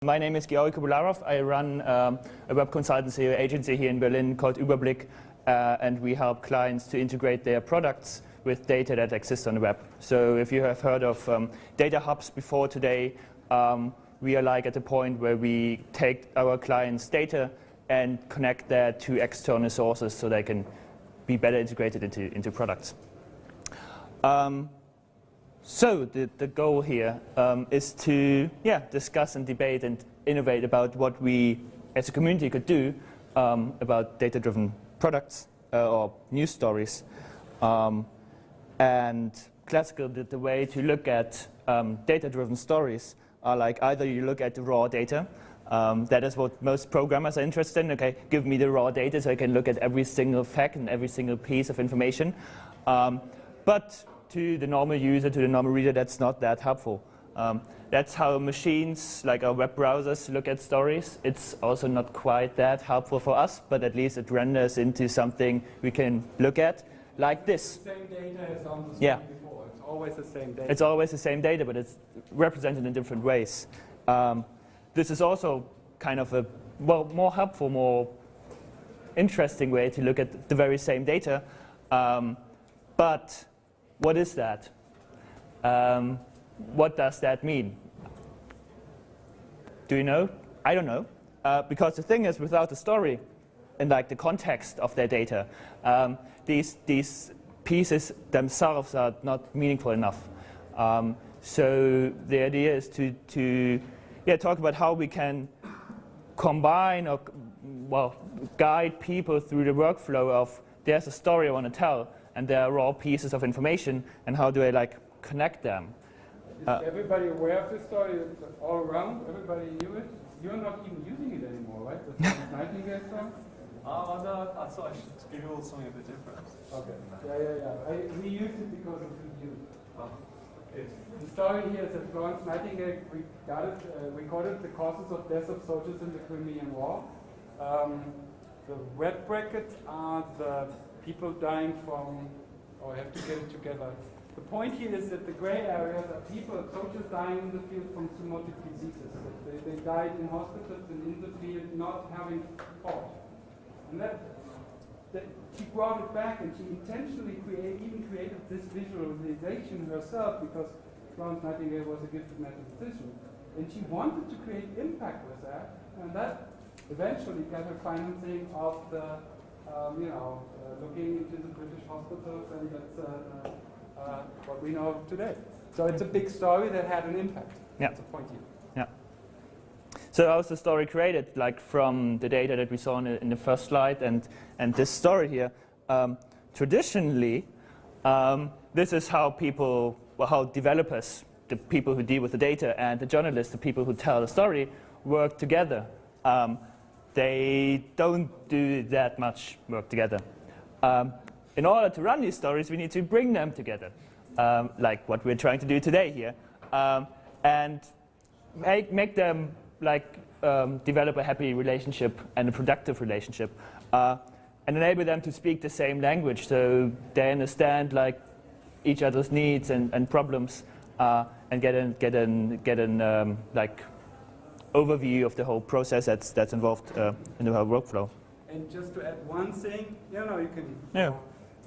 My name is Georgi Kobilarov. I run a web consultancy agency here in Berlin called Uberblic, and we help clients to integrate their products with data that exists on the web. So if you have heard of data hubs before today, we are like at the point where we take our clients' data and connect that to external sources so they can be better integrated into products. So the goal here is to discuss and debate and innovate about what we as a community could do about data-driven products or news stories. And classical, the way to look at data-driven stories are like either you look at the raw data. That is what most programmers are interested in. Okay, give me the raw data so I can look at every single fact and every single piece of information. But to the normal user, to the normal reader, that's not that helpful. That's how machines, like our web browsers, look at stories. It's also not quite that helpful for us, but at least it renders into something we can look at, like this. The same data as on the screen before. It's always the same data. It's always the same data, but it's represented in different ways. This is also kind of a more helpful, more interesting way to look at the very same data. But what is that? What does that mean? Do you know? I don't know. Because the thing is, without the story and like the context of their data, these pieces themselves are not meaningful enough. So the idea is to talk about how we can combine or guide people through the workflow of there's a story I want to tell and there are raw pieces of information, and how do I like connect them? Is everybody aware of this story? It's all around. Everybody knew it. You're not even using it anymore, right? The Nightingale song. No, I thought I should give you all something a bit different. Okay. Yeah. We used it because of you. The story here is that Florence Nightingale recorded the causes of death of soldiers in the Crimean War. The red brackets are the people dying from, I have to get it together. The point here is that the gray areas are soldiers dying in the field from zoonotic diseases. They died in hospitals and in the field not having fought. And she brought it back, and she intentionally created this visualization herself because Florence Nightingale was a gifted mathematician. And she wanted to create impact with that, and that eventually got her financing of the, looking into the British hospitals, and that's what we know today. So it's a big story that had an impact. Yeah. That's the point here. Yeah. So how's the story created? Like from the data that we saw in the first slide and this story here. Traditionally, this is how how developers, the people who deal with the data, and the journalists, the people who tell the story, work together. They don't do that much work together. In order to run these stories, we need to bring them together, like what we're trying to do today here, and make them like develop a happy relationship and a productive relationship, and enable them to speak the same language so they understand like each other's needs and problems, and get an like overview of the whole process that's involved in the whole workflow. And just to add one thing, you can. Yeah.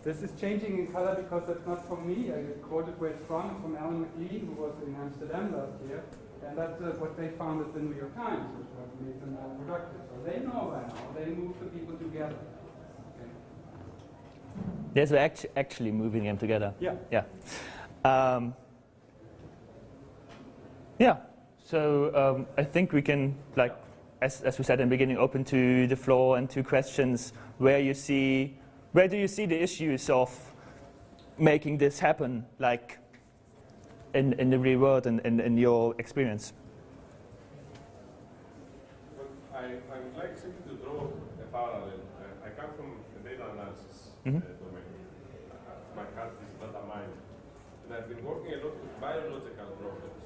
This is changing in color because that's not from me. I quoted where it's from Alan McLean, who was in Amsterdam last year, and that's what they found at the New York Times, which was made them more productive. So they know by now. They move the people together. Okay. There's actually moving them together. Yeah. Yeah. So I think we can, like, as we said in the beginning, open to the floor and to questions where do you see the issues of making this happen, like in the real world and in your experience? Well, I would like simply to draw a parallel. I come from the data analysis domain. My heart is data mining. And I've been working a lot with biological problems.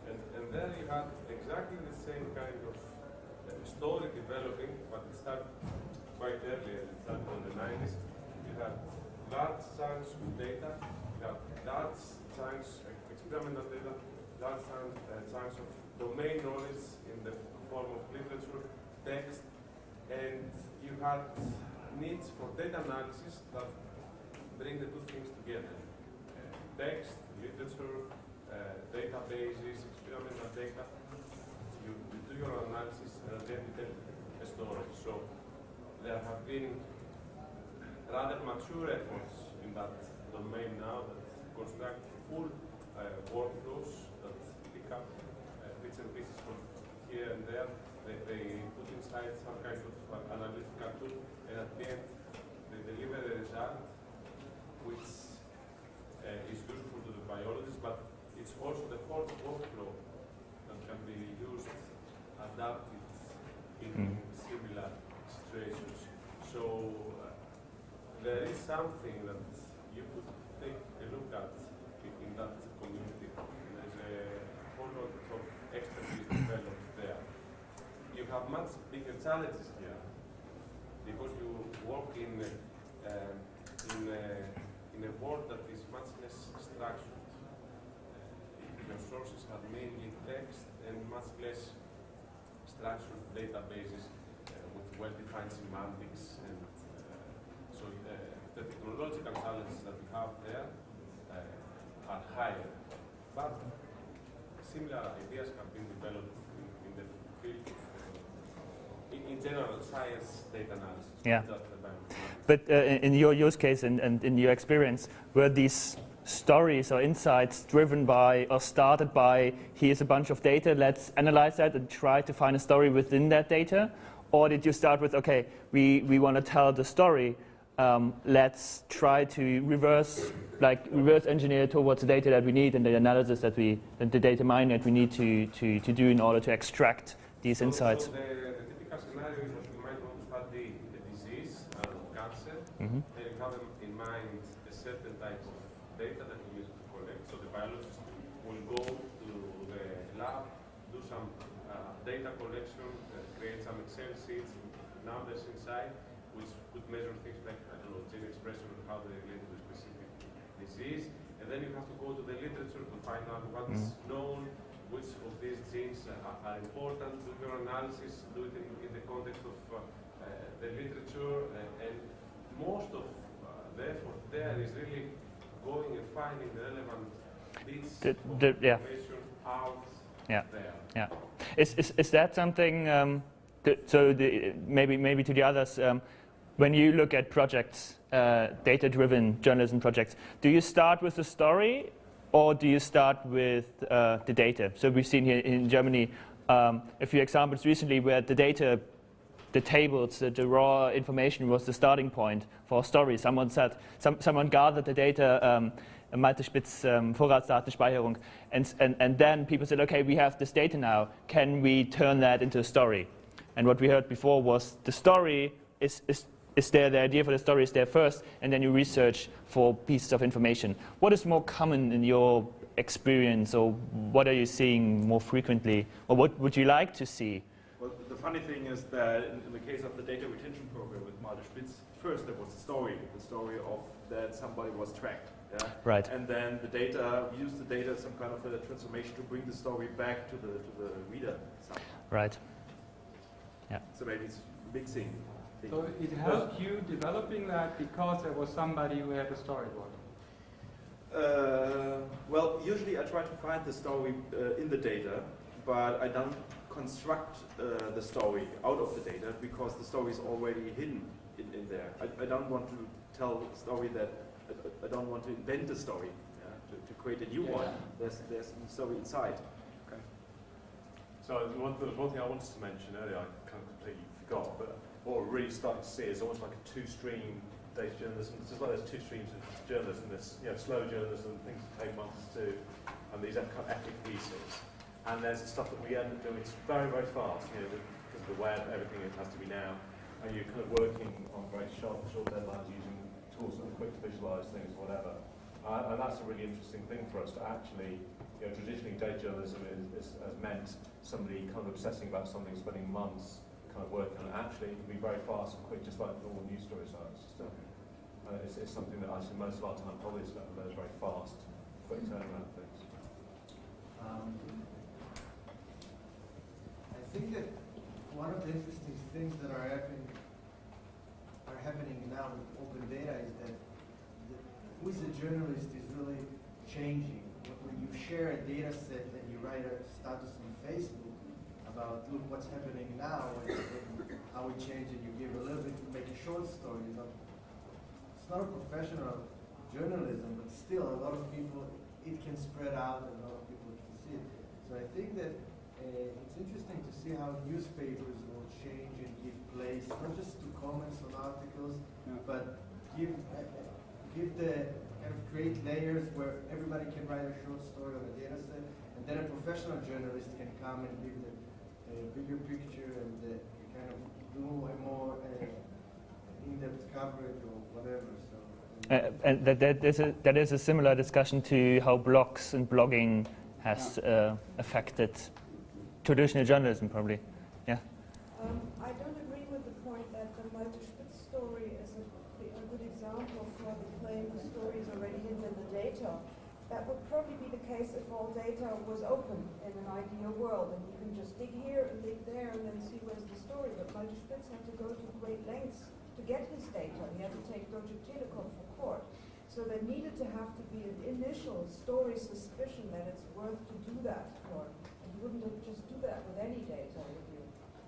And there you had exactly the same kind of story developing, but it started quite early, it started in the 90s. You had large chunks of data, you had large chunks, experimental data, large chunks of domain knowledge in the form of literature, text, and you had needs for data analysis that bring the two things together. Text, literature, databases, experimental data. You do your analysis and then you tell a story. So there have been rather mature efforts in that domain now that construct full workflows that pick up bits and pieces from here and there. They put inside some kind of analytical tool, and at the end they deliver a result which is useful to the biologist, but it's also the whole workflow that can be used, adapted in similar situations. So there is something that you could take a look at in that community. There's a whole lot of expertise developed there. You have much bigger challenges here because you work in a world that is much less structured. Your sources are mainly text and much less structured databases with well-defined semantics, and so the technological challenges that we have there are higher. But similar ideas have been developed in the field of, in general, science data analysis. Yeah. Not just the bioinformatics. But in your use case and in your experience, were these stories or insights driven by or started by, here's a bunch of data, let's analyze that and try to find a story within that data? Or did you start with, okay, we want to tell the story, let's try to reverse engineer towards the data that we need and the analysis that the data mining that we need to do in order to extract these insights? So the typical scenario is that you might want to study a disease, cancer, and you have in mind a certain type of data that you need to collect. So the biologist will go to the lab, do some data collection, create some Excel sheets, numbers inside, which could measure things like, I don't know, gene expression and how they relate to a specific disease. And then you have to go to the literature to find out what is known, which of these genes are important, do your analysis, do it in the context of the literature, and most of the effort there is really going and finding the relevant bits of information out there. Yeah. Is that something? Maybe to the others. When you look at projects, data-driven journalism projects, do you start with the story, or do you start with the data? So we've seen here in Germany a few examples recently where the data, the tables, the raw information was the starting point for a story. Someone gathered the data, Vorratsdatenspeicherung, and then people said, okay, we have this data now. Can we turn that into a story? And what we heard before was the story is there, the idea for the story is there first, and then you research for pieces of information. What is more common in your experience, or what are you seeing more frequently, or what would you like to see? Well, the funny thing is that in the case of the data retention program with Malte Spitz, first there was the story of that somebody was tracked. Yeah? Right. And then the data, we use the data as some kind of a transformation to bring the story back to the reader somehow. Right. Yeah. So maybe it's mixing. So it helped you developing that because there was somebody who had a storyboard? Well, usually I try to find the story in the data, but I don't construct the story out of the data because the story is already hidden in there. I don't want to tell a story that, I don't want to invent a story, to create a new one. There's a story inside. Okay. So there was one thing I wanted to mention earlier, I kind of completely forgot, but what we're really starting to see is almost like a two-stream data journalism. It's just like there's two streams of journalism. There's slow journalism, things that take months to do, and these kind of epic pieces. And there's the stuff that we end up doing very, very fast, because of the web, everything has to be now. And you're kind of working on very short deadlines using tools that are quick to visualize things or whatever. And that's a really interesting thing for us to actually, traditionally data journalism has meant somebody kind of obsessing about something, spending months kind of working on it. Actually, it can be very fast and quick, just like normal news stories are. It's something that I see most of our time probably is about those very fast, quick turnaround things. I think that one of the interesting things that are happening now with open data is that who is a journalist is really changing. When you share a data set and you write a status on Facebook about, look what's happening now and how it changed, and you give a little bit, make a short story. It's not a professional journalism, but still a lot of people, it can spread out and a lot of people can see it. So I think that it's interesting to see how newspapers will change and give place, not just to comments on articles, but give the kind of create layers where everybody can write a short story on a data set, and then a professional journalist can come and give the bigger picture and kind of do a more in-depth coverage or whatever. So. And that is a similar discussion to how blogs and blogging has affected traditional journalism, probably. Yeah. I don't agree with the point that the multi-spitz story is a good example for the claim the story is already hidden in the data. That would probably be the case if all data was open in an ideal world, and you can just dig here and dig there and then see where's the story. But multi-spitz had to go to great lengths to get his data. He had to take Deutsche Telekom for court. So there needed to have to be an initial story suspicion that it's worth to do that for. And you wouldn't just do that with any data, would you?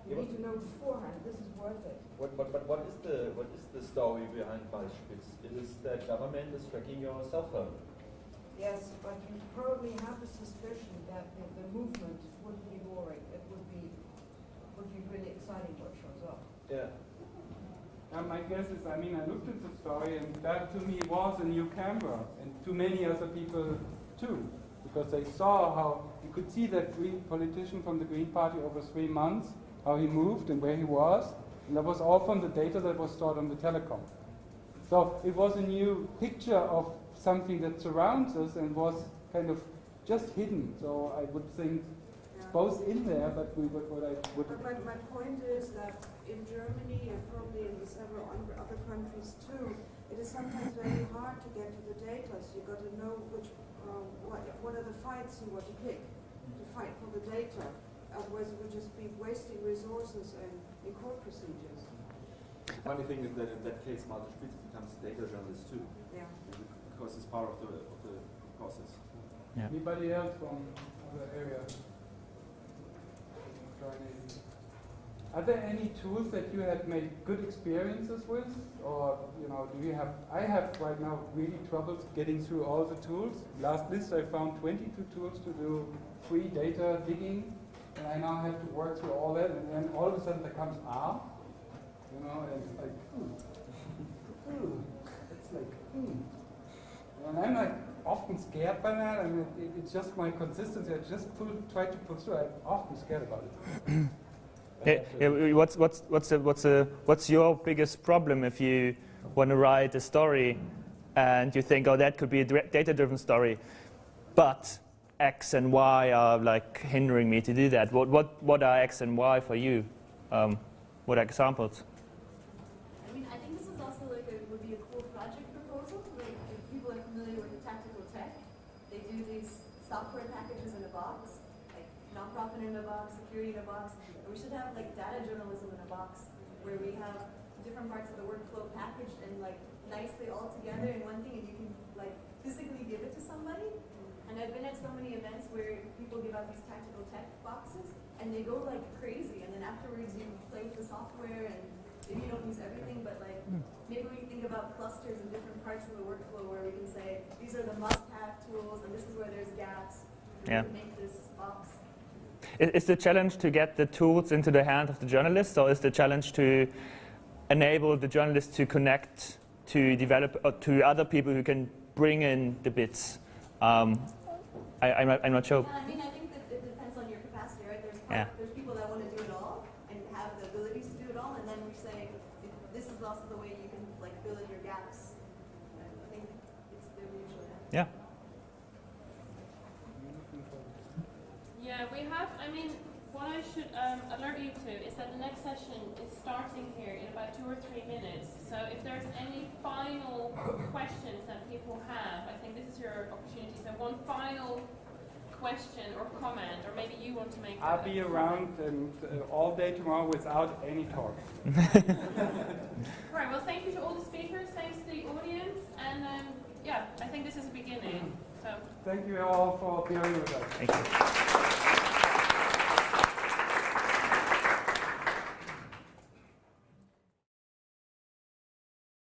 You need to know beforehand, this is worth it. But what is the story behind multi-spitz? It is that government is tracking your cell phone. Yes, but you probably have a suspicion that the movement wouldn't be boring. It would be really exciting what shows up. Yeah. My guess is, I looked at the story, and that to me was a new camera, and to many other people too, because they saw how you could see that Green politician from the Green Party over 3 months, how he moved and where he was, and that was all from the data that was stored on the telecom. So it was a new picture of something that surrounds us and was kind of just hidden. So I would think both in there, but what I would. But my point is that in Germany and probably in several other countries too, it is sometimes very hard to get to the data. So you got to know which what are the fights you want to pick to fight for the data. Otherwise, it would just be wasting resources and in court procedures. The funny thing is that in that case, multi-spitz becomes a data journalist too. Yeah. Because it's part of the process. Yeah. Anybody else from other areas? Are there any tools that you have made good experiences with, or do you have? I have right now really troubles getting through all the tools. Last list I found 22 tools to do free data digging, and I now have to work through all that, and then all of a sudden there comes R, and it's like, it's like, and I'm like often scared by that. I mean, it's just my consistency. I just try to pull through. I'm often scared about it. What's your biggest problem if you want to write a story and you think, oh, that could be a data-driven story, but X and Y are like hindering me to do that? What are X and Y for you? What are examples? I mean, I think this is also would be a cool project proposal. Like, if people are familiar with tactical tech, they do these software packages in a box, like nonprofit in a box, security in a box. And we should have like data journalism in a box, where we have different parts of the workflow packaged and like nicely all together in one thing, and you can like physically give it to somebody. And I've been at so many events where people give out these tactical tech boxes, and they go like crazy. And then afterwards, you play with the software, and maybe you don't use everything, but like maybe we think about clusters and different parts of the workflow where we can say these are the must-have tools, and this is where there's gaps. And we can make this box. Is the challenge to get the tools into the hand of the journalists, or is the challenge to enable the journalists to connect, to develop, or to other people who can bring in the bits? I'm not sure. Yeah, I mean, I think that it depends on your capacity, right? There's people that want to do it all and have the abilities to do it all, and then we say if this is also the way you can like fill in your gaps. I think it's the mutual. Yeah. Yeah, we have, I mean, what I should alert you to is that the next session is starting here in about 2 or 3 minutes. So if there's any final questions that people have, I think this is your opportunity. So one final question or comment, or maybe you want to make I'll be around and all day tomorrow without any talk. Right, well, thank you to all the speakers, thanks to the audience, and yeah, I think this is a beginning. So Thank you all for being with us. Thank you.